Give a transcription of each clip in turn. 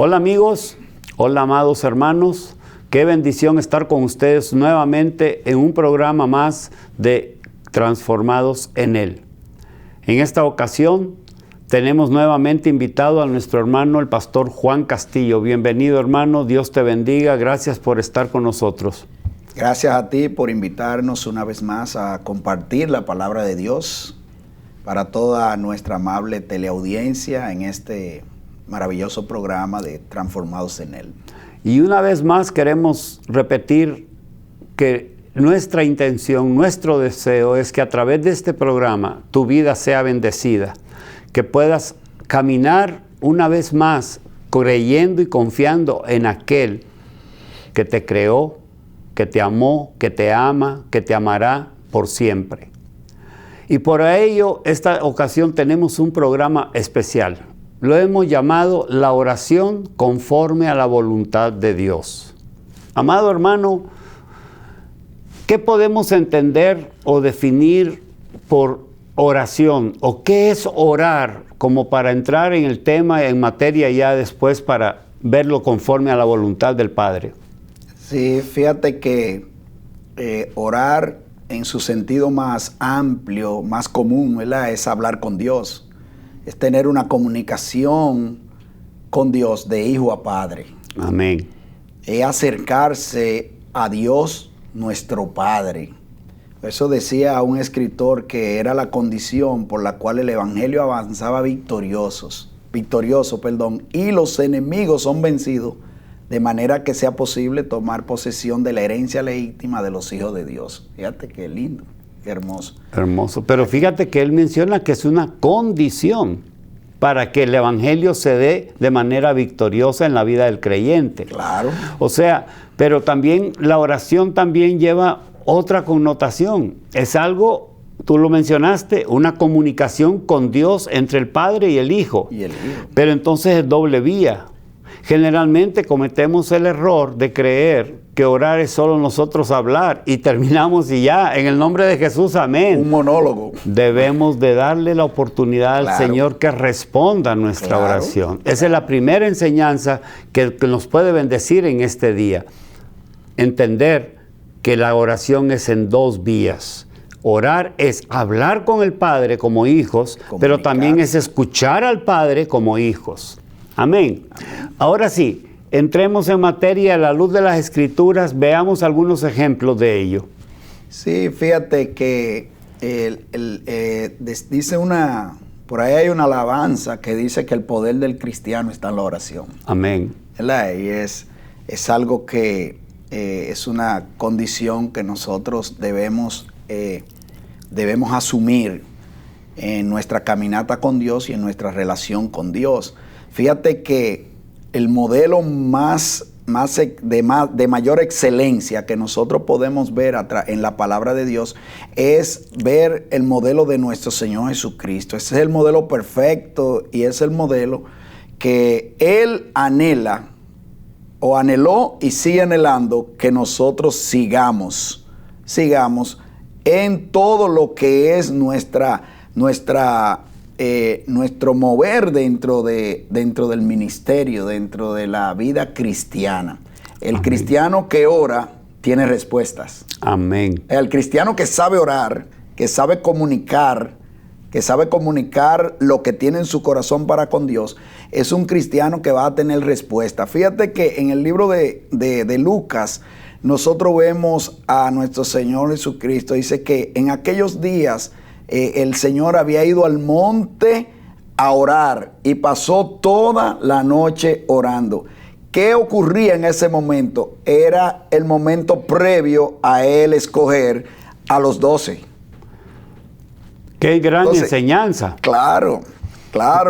Hola amigos, hola amados hermanos, qué bendición estar con ustedes nuevamente en un programa más de Transformados en Él. En esta ocasión tenemos nuevamente invitado a nuestro hermano el pastor Juan Castillo. Bienvenido hermano, Dios te bendiga, gracias por estar con nosotros. Gracias a ti por invitarnos una vez más a compartir la palabra de Dios para toda nuestra amable teleaudiencia en este maravilloso programa de Transformados en Él. Y una vez más queremos repetir que nuestra intención, nuestro deseo es que a través de este programa tu vida sea bendecida, que puedas caminar una vez más creyendo y confiando en aquel que te creó, que te amó, que te ama, que te amará por siempre. Y por ello, esta ocasión tenemos un programa especial. Lo hemos llamado la oración conforme a la voluntad de Dios. Amado hermano, ¿qué podemos entender o definir por oración? ¿O qué es orar? Como para entrar en el tema, en materia ya después para verlo conforme a la voluntad del Padre. Sí, fíjate que orar en su sentido más amplio, más común, ¿verdad? Es hablar con Dios. Es tener una comunicación con Dios de hijo a padre. Amén. Es acercarse a Dios nuestro Padre. Eso decía un escritor que era la condición por la cual el Evangelio avanzaba victorioso, y los enemigos son vencidos, de manera que sea posible tomar posesión de la herencia legítima de los hijos de Dios. Fíjate qué lindo. Qué hermoso. Hermoso. Pero fíjate que él menciona que es una condición para que el evangelio se dé de manera victoriosa en la vida del creyente. Claro. O sea, pero también la oración también lleva otra connotación. Es algo, tú lo mencionaste, una comunicación con Dios entre el Padre y el Hijo. Pero entonces es doble vía. Generalmente cometemos el error de creer que orar es solo nosotros hablar y terminamos y ya, en el nombre de Jesús, amén. Un monólogo. Debemos de darle la oportunidad al Señor que responda a nuestra oración. Esa es la primera enseñanza que nos puede bendecir en este día. Entender que la oración es en dos vías. Orar es hablar con el Padre como hijos, pero también es escuchar al Padre como hijos. Amén. Ahora sí, entremos en materia a la luz de las Escrituras, veamos algunos ejemplos de ello. Sí, fíjate que dice por ahí hay una alabanza que dice que el poder del cristiano está en la oración. Amén. ¿Verdad? Y es algo que es una condición que nosotros debemos asumir en nuestra caminata con Dios y en nuestra relación con Dios. Fíjate que el modelo de mayor excelencia que nosotros podemos ver en la palabra de Dios es ver el modelo de nuestro Señor Jesucristo. Ese es el modelo perfecto y es el modelo que Él anhela o anheló y sigue anhelando que nosotros sigamos en todo lo que es nuestro mover dentro del ministerio, dentro de la vida cristiana. El Amén. Cristiano que ora tiene respuestas. Amén. El cristiano que sabe orar, que sabe comunicar lo que tiene en su corazón para con Dios, es un cristiano que va a tener respuesta. Fíjate que en el libro de Lucas, nosotros vemos a nuestro Señor Jesucristo. Dice que en aquellos días el Señor había ido al monte a orar y pasó toda la noche orando. ¿Qué ocurría en ese momento? Era el momento previo a Él escoger a los 12. ¡Qué gran enseñanza! Claro.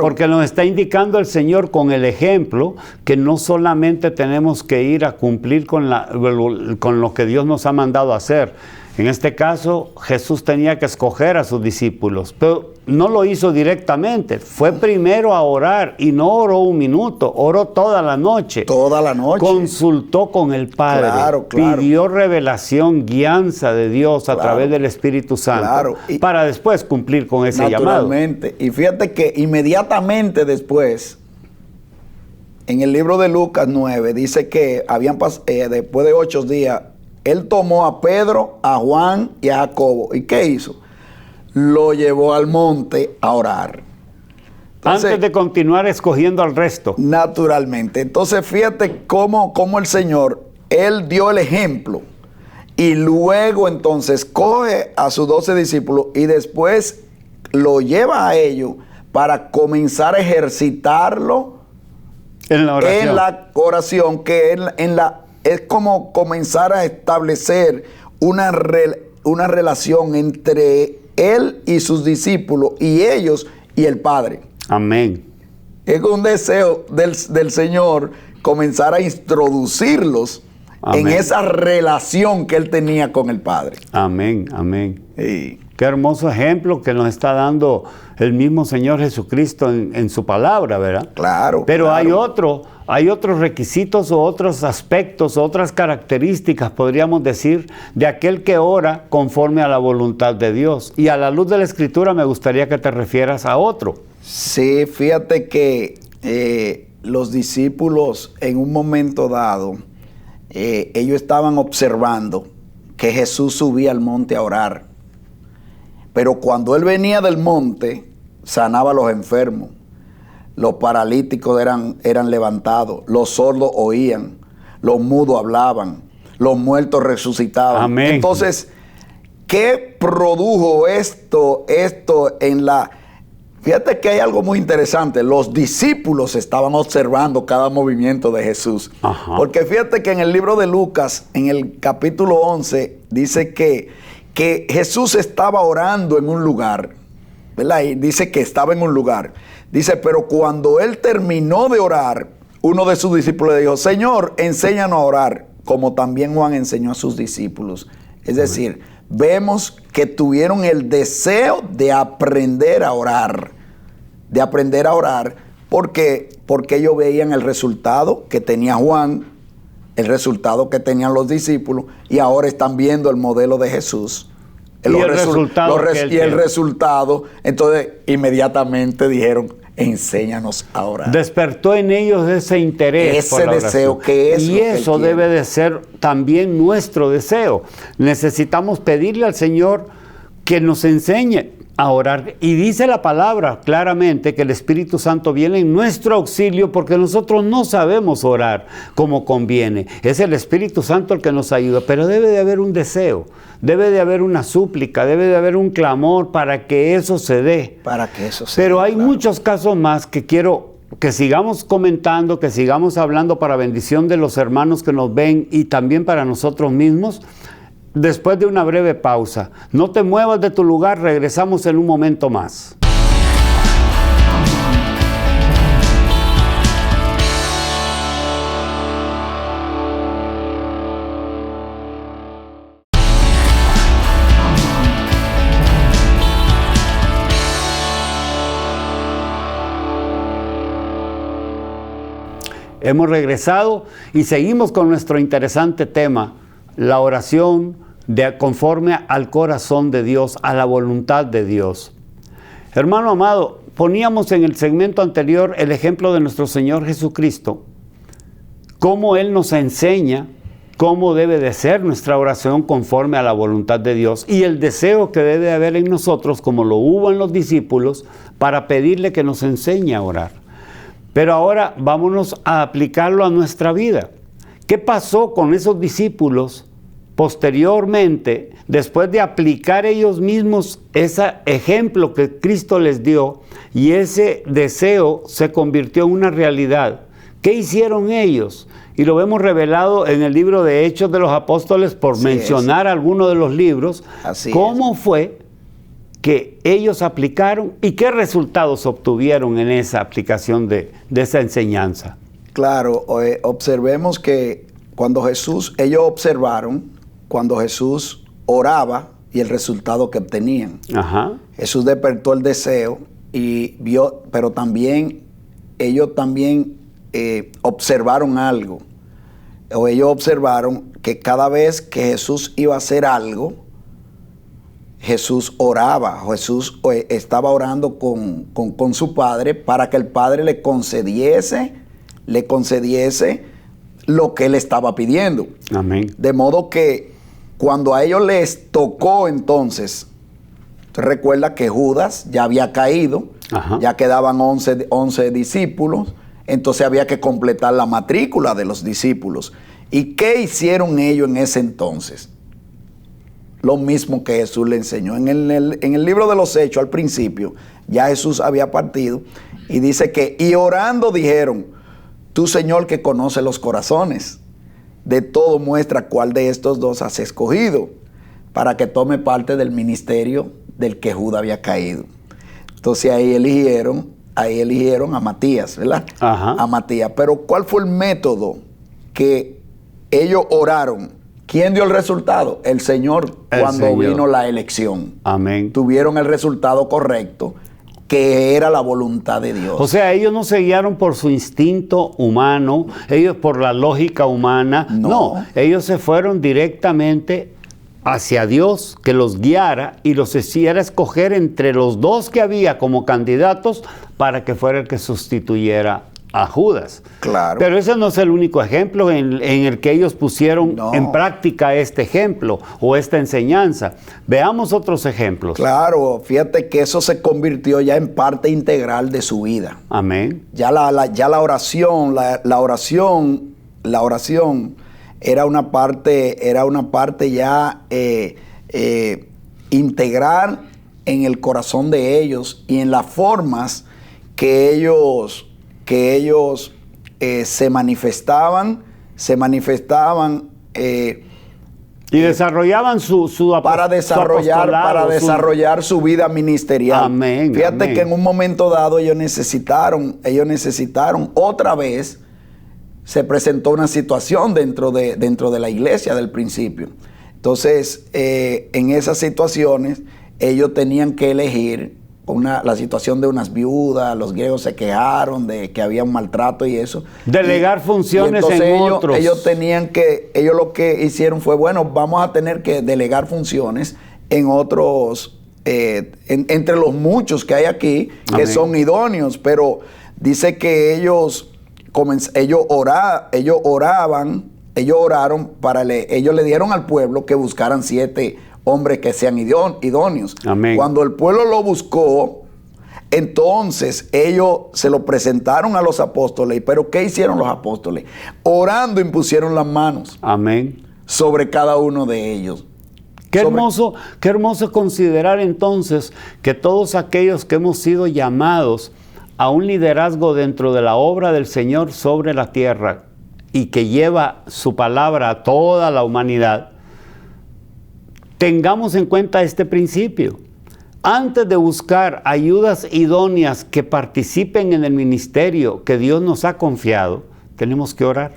Porque nos está indicando el Señor con el ejemplo que no solamente tenemos que ir a cumplir con lo que Dios nos ha mandado a hacer. En este caso, Jesús tenía que escoger a sus discípulos, pero no lo hizo directamente. Fue primero a orar y no oró un minuto, oró toda la noche. Toda la noche. Consultó con el Padre. Claro. Pidió revelación, guianza de Dios a través del Espíritu Santo para después cumplir con ese llamado. Naturalmente. Y fíjate que inmediatamente después, en el libro de Lucas 9, dice que después de 8 días, él tomó a Pedro, a Juan y a Jacobo. ¿Y qué hizo? Lo llevó al monte a orar. Entonces, antes de continuar escogiendo al resto. Naturalmente. Entonces, fíjate cómo el Señor, Él dio el ejemplo. Y luego, entonces, coge a sus 12 discípulos y después lo lleva a ellos para comenzar a ejercitarlo en la oración, que es como comenzar a establecer una relación entre Él y sus discípulos y ellos y el Padre. Amén. Es un deseo del Señor comenzar a introducirlos Amén. en esa relación que Él tenía con el Padre. Amén, amén. Sí. Qué hermoso ejemplo que nos está dando el mismo Señor Jesucristo en su palabra, ¿verdad? Claro. Pero claro. hay otros requisitos o otros aspectos, otras características, podríamos decir, de aquel que ora conforme a la voluntad de Dios. Y a la luz de la Escritura me gustaría que te refieras a otro. Sí, fíjate que los discípulos en un momento dado, ellos estaban observando que Jesús subía al monte a orar. Pero cuando Él venía del monte, sanaba a los enfermos. Los paralíticos eran levantados, los sordos oían, los mudos hablaban, los muertos resucitaban. Amén. Entonces, ¿qué produjo esto en la... Fíjate que hay algo muy interesante. Los discípulos estaban observando cada movimiento de Jesús. Ajá. Porque fíjate que en el libro de Lucas, en el capítulo 11, dice que Jesús estaba orando en un lugar, ¿verdad? Y dice que estaba en un lugar. Dice, pero cuando Él terminó de orar, uno de sus discípulos le dijo, Señor, enséñanos a orar, como también Juan enseñó a sus discípulos. Es decir, vemos que tuvieron el deseo de aprender a orar. Porque ellos veían el resultado que tenía Juan, el resultado que tenían los discípulos, y ahora están viendo el modelo de Jesús. Y el resultado, entonces inmediatamente dijeron, enséñanos a orar. Despertó en ellos ese interés, ese deseo que es. Y eso debe de ser también nuestro deseo. Necesitamos pedirle al Señor que nos enseñe a orar. Y dice la palabra claramente que el Espíritu Santo viene en nuestro auxilio porque nosotros no sabemos orar como conviene. Es el Espíritu Santo el que nos ayuda, pero debe de haber un deseo, debe de haber una súplica, debe de haber un clamor para que eso se dé. Pero hay muchos casos más que quiero que sigamos comentando, que sigamos hablando para bendición de los hermanos que nos ven y también para nosotros mismos. Después de una breve pausa. No te muevas de tu lugar, regresamos en un momento más. Hemos regresado y seguimos con nuestro interesante tema, la oración conforme al corazón de Dios, a la voluntad de Dios. Hermano amado, poníamos en el segmento anterior el ejemplo de nuestro Señor Jesucristo, cómo Él nos enseña cómo debe de ser nuestra oración conforme a la voluntad de Dios y el deseo que debe haber en nosotros, como lo hubo en los discípulos, para pedirle que nos enseñe a orar. Pero ahora vámonos a aplicarlo a nuestra vida. ¿Qué pasó con esos discípulos posteriormente, después de aplicar ellos mismos ese ejemplo que Cristo les dio y ese deseo se convirtió en una realidad? ¿Qué hicieron ellos? Y lo vemos revelado en el libro de Hechos de los Apóstoles, por mencionar algunos de los libros. ¿Cómo fue que ellos aplicaron y qué resultados obtuvieron en esa aplicación de esa enseñanza? Claro, observemos que ellos observaron cuando Jesús oraba y el resultado que obtenían. Ajá. Jesús despertó el deseo y vio, pero también ellos observaron algo. O ellos observaron que cada vez que Jesús iba a hacer algo, Jesús oraba. Jesús estaba orando con su Padre para que el Padre le concediese le concediese lo que él estaba pidiendo. Amén. De modo que cuando a ellos les tocó entonces, recuerda que Judas ya había caído, ya quedaban 11 discípulos, entonces había que completar la matrícula de los discípulos. ¿Y qué hicieron ellos en ese entonces? Lo mismo que Jesús le enseñó. En el libro de los Hechos, al principio, ya Jesús había partido y dice que, y orando dijeron, tú, Señor, que conoces los corazones, de todo muestra cuál de estos dos has escogido para que tome parte del ministerio del que Judas había caído. Entonces ahí eligieron a Matías, ¿verdad? A Matías. Pero ¿cuál fue el método que ellos oraron? ¿Quién dio el resultado? El Señor, cuando vino la elección. Amén. Tuvieron el resultado correcto, que era la voluntad de Dios. O sea, ellos no se guiaron por su instinto humano, ellos por la lógica humana. No, ellos se fueron directamente hacia Dios, que los guiara y los hiciera escoger entre los dos que había como candidatos para que fuera el que sustituyera a Judas. Claro. Pero ese no es el único ejemplo en el que ellos pusieron en práctica este ejemplo o esta enseñanza. Veamos otros ejemplos. Claro, fíjate que eso se convirtió ya en parte integral de su vida. Amén. Ya la oración era una parte ya integral en el corazón de ellos y en las formas que ellos se manifestaban y desarrollaban su desarrollar su vida ministerial. Amén. Fíjate que en un momento dado ellos necesitaron otra vez. Se presentó una situación dentro de la iglesia del principio. Entonces, en esas situaciones, ellos tenían que elegir la situación de unas viudas. Los griegos se quejaron de que había un maltrato y eso. Delegar funciones en otros. Ellos lo que hicieron fue, bueno, vamos a tener que delegar funciones en otros, entre los muchos que hay aquí, que son idóneos. Pero dice que ellos oraron ellos le dieron al pueblo que buscaran 7 hombres que sean idóneos. Amén. Cuando el pueblo lo buscó, entonces ellos se lo presentaron a los apóstoles. ¿Pero qué hicieron los apóstoles? Orando impusieron las manos. Amén. Sobre cada uno de ellos. Qué hermoso considerar entonces que todos aquellos que hemos sido llamados a un liderazgo dentro de la obra del Señor sobre la tierra y que lleva su palabra a toda la humanidad, tengamos en cuenta este principio. Antes de buscar ayudas idóneas que participen en el ministerio que Dios nos ha confiado, tenemos que orar.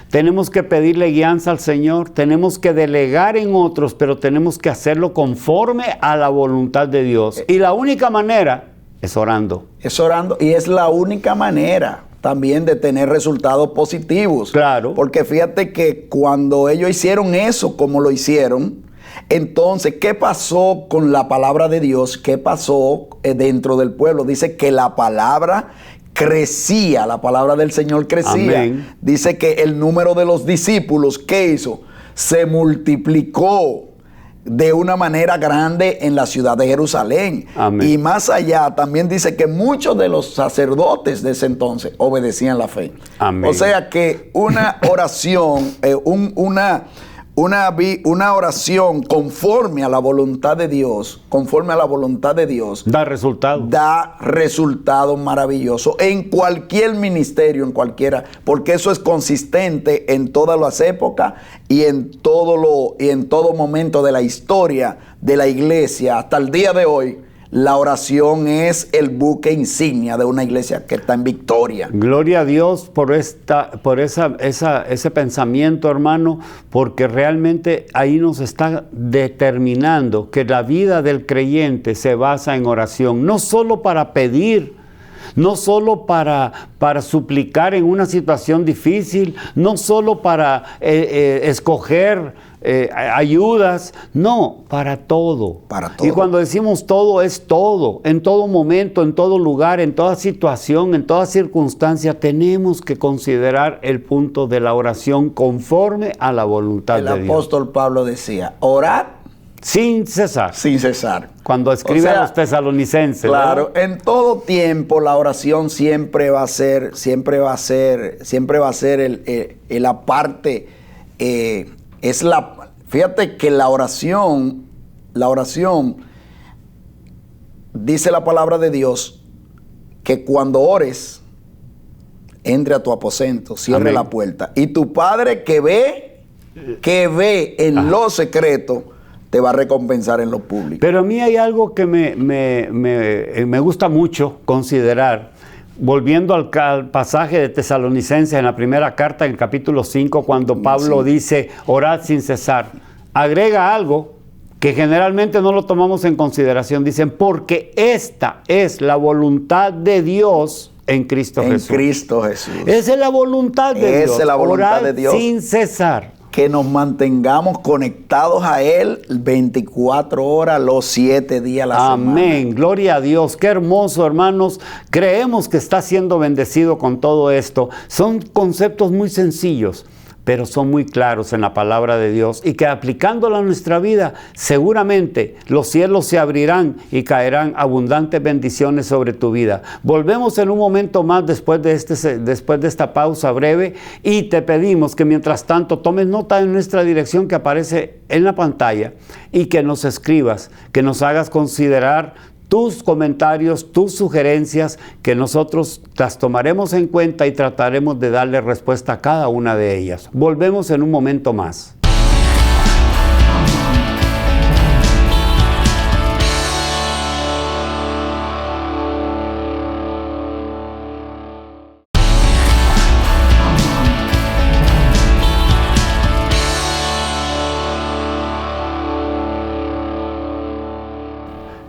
Tenemos que pedirle guianza al Señor, tenemos que delegar en otros, pero tenemos que hacerlo conforme a la voluntad de Dios. Y la única manera es orando. Es orando, y es la única manera también de tener resultados positivos. Claro. Porque fíjate que cuando ellos hicieron eso como lo hicieron, entonces, ¿qué pasó con la palabra de Dios? ¿Qué pasó dentro del pueblo? Dice que la palabra crecía, la palabra del Señor crecía. Amén. Dice que el número de los discípulos, ¿qué hizo? Se multiplicó de una manera grande en la ciudad de Jerusalén. Amén. Y más allá también dice que muchos de los sacerdotes de ese entonces obedecían la fe. Amén. O sea que una oración, una oración conforme a la voluntad de Dios, da resultados maravillosos en cualquier ministerio, en cualquiera, porque eso es consistente en todas las épocas y en todo momento de la historia de la iglesia hasta el día de hoy. La oración es el buque insignia de una iglesia que está en victoria. Gloria a Dios por ese pensamiento, hermano, porque realmente ahí nos está determinando que la vida del creyente se basa en oración, no solo para pedir, no solo para suplicar en una situación difícil, no solo para escoger ayudas. No, para todo. Para todo. Y cuando decimos todo, es todo. En todo momento, en todo lugar, en toda situación, en toda circunstancia, tenemos que considerar el punto de la oración conforme a la voluntad de Dios. El apóstol Pablo decía, orad sin cesar. Sin cesar. Cuando escribe a los tesalonicenses. Claro, ¿verdad? En todo tiempo la oración siempre va a ser la parte, fíjate que la oración, dice la palabra de Dios, que cuando ores, entre a tu aposento, cierre la puerta, y tu Padre que ve en lo secreto, te va a recompensar en lo público. Pero a mí hay algo que me gusta mucho considerar, volviendo al pasaje de Tesalonicenses en la primera carta, en el capítulo 5, cuando Pablo dice, orad sin cesar. Agrega algo que generalmente no lo tomamos en consideración. Dicen, porque esta es la voluntad de Dios en Cristo Jesús. En Cristo Jesús. Esa es la voluntad de Dios. Esa es la voluntad de Dios. Sin cesar. Que nos mantengamos conectados a Él 24 horas, los 7 días a la semana. Amén, gloria a Dios, qué hermoso, hermanos. Creemos que está siendo bendecido con todo esto. Son conceptos muy sencillos, pero son muy claros en la palabra de Dios y que aplicándola a nuestra vida, seguramente los cielos se abrirán y caerán abundantes bendiciones sobre tu vida. Volvemos en un momento más después de esta pausa breve y te pedimos que mientras tanto tomes nota en nuestra dirección que aparece en la pantalla y que nos escribas, que nos hagas considerar tus comentarios, tus sugerencias, que nosotros las tomaremos en cuenta y trataremos de darle respuesta a cada una de ellas. Volvemos en un momento más.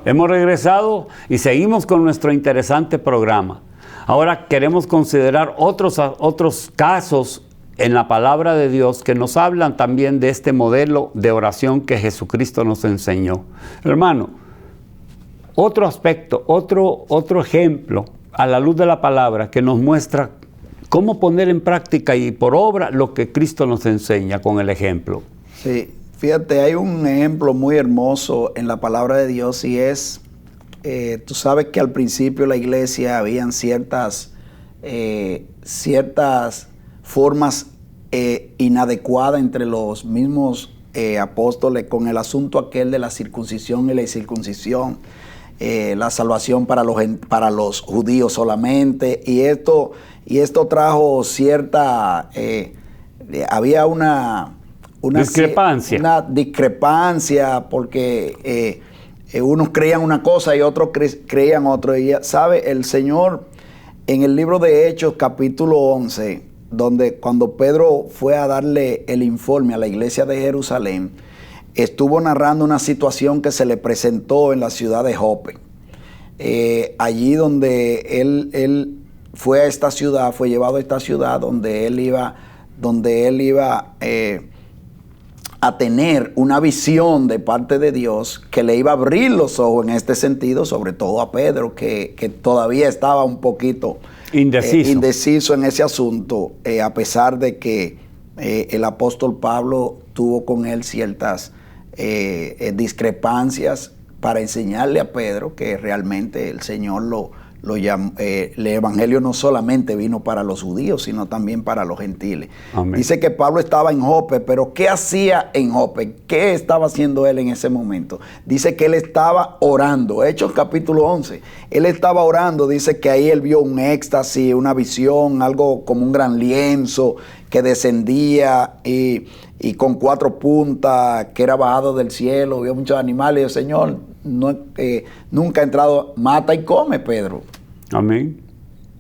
Hemos regresado y seguimos con nuestro interesante programa. Ahora queremos considerar otros casos en la palabra de Dios que nos hablan también de este modelo de oración que Jesucristo nos enseñó. Hermano, otro aspecto, otro ejemplo a la luz de la palabra que nos muestra cómo poner en práctica y por obra lo que Cristo nos enseña con el ejemplo. Sí. Fíjate, hay un ejemplo muy hermoso en la palabra de Dios y es, tú sabes que al principio de la iglesia habían ciertas formas inadecuadas entre los mismos apóstoles con el asunto aquel de la circuncisión y la incircuncisión, la salvación para los judíos solamente, y esto trajo cierta, había una discrepancia porque unos creían una cosa y otros creían otra. Y sabe, el Señor en el libro de Hechos capítulo 11, cuando Pedro fue a darle el informe a la iglesia de Jerusalén, estuvo narrando una situación que se le presentó en la ciudad de Jope. Allí donde él fue a esta ciudad, fue llevado a esta ciudad donde él iba a tener una visión de parte de Dios que le iba a abrir los ojos en este sentido, sobre todo a Pedro, que todavía estaba un poquito indeciso en ese asunto, a pesar de que el apóstol Pablo tuvo con él ciertas discrepancias para enseñarle a Pedro que realmente el Señor lo llamó, el evangelio no solamente vino para los judíos, sino también para los gentiles. Amén. Dice que Pablo estaba en Jope, pero ¿qué hacía en Jope? ¿Qué estaba haciendo él en ese momento? Dice que él estaba orando. Hechos capítulo 11. Él estaba orando, dice que ahí él vio un éxtasis, una visión, algo como un gran lienzo que descendía y con 4 puntas, que era bajado del cielo, vio muchos animales. Y dijo, Señor, nunca ha entrado, mata y come, Pedro. Amén.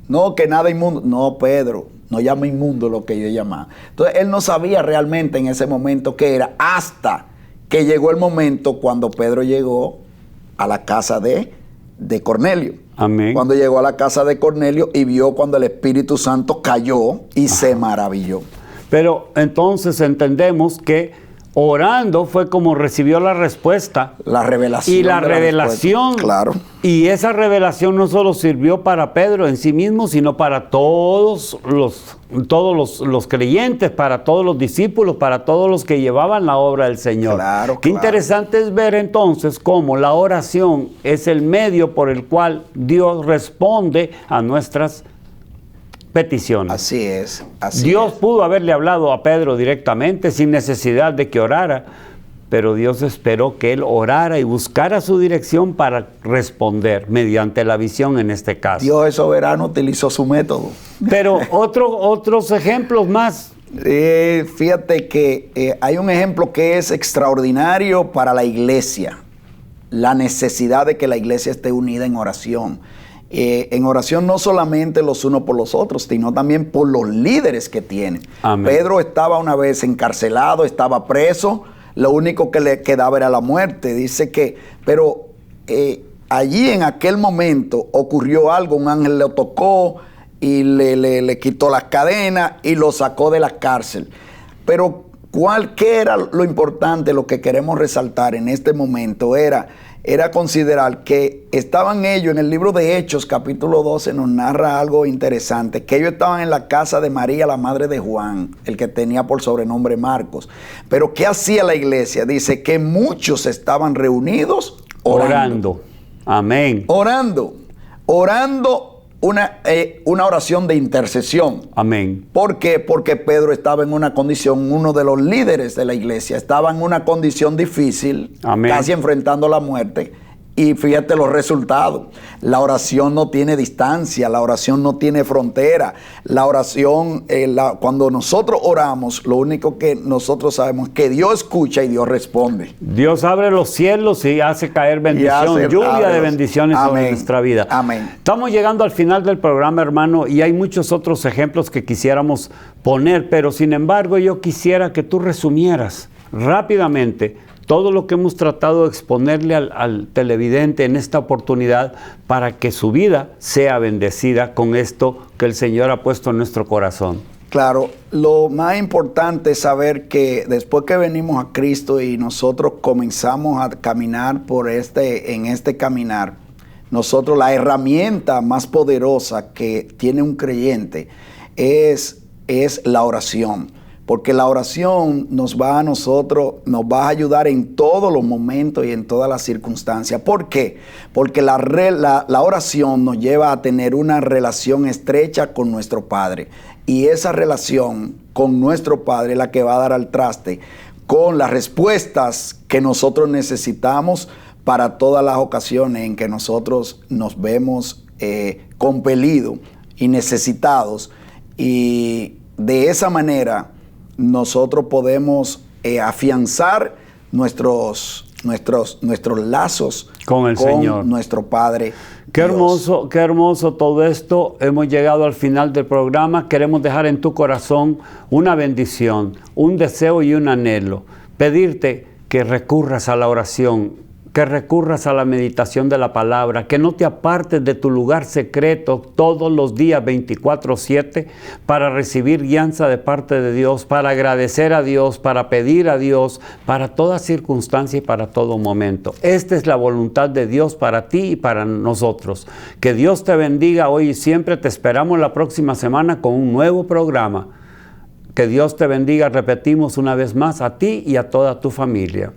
No, que nada inmundo. No, Pedro, no llama inmundo lo que yo llamaba. Entonces, él no sabía realmente en ese momento qué era, hasta que llegó el momento cuando Pedro llegó a la casa de Cornelio. Amén. Cuando llegó a la casa de Cornelio y vio cuando el Espíritu Santo cayó y se maravilló. Pero entonces entendemos que Orando fue como recibió la respuesta. La revelación. Y la revelación. Claro. Y esa revelación no solo sirvió para Pedro en sí mismo, sino para todos los creyentes, para todos los discípulos, para todos los que llevaban la obra del Señor. Claro, Qué interesante es ver entonces cómo la oración es el medio por el cual Dios responde a nuestras peticiones. Así es. Dios pudo haberle hablado a Pedro directamente sin necesidad de que orara, pero Dios esperó que él orara y buscara su dirección para responder mediante la visión en este caso. Dios es soberano, utilizó su método. Pero otros ejemplos más. Fíjate que hay un ejemplo que es extraordinario para la iglesia. La necesidad de que la iglesia esté unida en oración. En oración no solamente los unos por los otros, sino también por los líderes que tienen. Amén. Pedro estaba una vez encarcelado, estaba preso, lo único que le quedaba era la muerte. Dice que, pero allí en aquel momento ocurrió algo, un ángel le tocó y le quitó las cadenas y lo sacó de la cárcel. Pero ¿qué era lo importante? Lo que queremos resaltar en este momento era considerar que estaban ellos, en el libro de Hechos, capítulo 12, nos narra algo interesante, que ellos estaban en la casa de María, la madre de Juan, el que tenía por sobrenombre Marcos. Pero ¿qué hacía la iglesia? Dice que muchos estaban reunidos orando. Amén. Orando una oración de intercesión. Amén. ¿Por qué? Porque Pedro estaba en una condición, uno de los líderes de la iglesia, estaba en una condición difícil, Amén, casi enfrentando la muerte. Y fíjate los resultados. La oración no tiene distancia, la oración no tiene frontera. La oración, cuando nosotros oramos, lo único que nosotros sabemos es que Dios escucha y Dios responde. Dios abre los cielos y hace caer bendición, lluvia de bendiciones sobre nuestra vida. Amén. Estamos llegando al final del programa, hermano, y hay muchos otros ejemplos que quisiéramos poner, pero sin embargo yo quisiera que tú resumieras rápidamente todo lo que hemos tratado de exponerle al televidente en esta oportunidad para que su vida sea bendecida con esto que el Señor ha puesto en nuestro corazón. Claro, lo más importante es saber que después que venimos a Cristo y nosotros comenzamos a caminar en este caminar, nosotros la herramienta más poderosa que tiene un creyente es la oración. Porque la oración nos va a ayudar en todos los momentos y en todas las circunstancias. ¿Por qué? Porque la oración nos lleva a tener una relación estrecha con nuestro Padre. Y esa relación con nuestro Padre es la que va a dar al traste con las respuestas que nosotros necesitamos para todas las ocasiones en que nosotros nos vemos compelidos y necesitados. Y de esa manera nosotros podemos afianzar nuestros lazos con el Señor, nuestro Padre. Qué hermoso todo esto. Hemos llegado al final del programa. Queremos dejar en tu corazón una bendición, un deseo y un anhelo. Pedirte que recurras a la oración, que recurras a la meditación de la palabra, que no te apartes de tu lugar secreto todos los días 24/7 para recibir guianza de parte de Dios, para agradecer a Dios, para pedir a Dios, para toda circunstancia y para todo momento. Esta es la voluntad de Dios para ti y para nosotros. Que Dios te bendiga hoy y siempre. Te esperamos la próxima semana con un nuevo programa. Que Dios te bendiga, repetimos una vez más, a ti y a toda tu familia.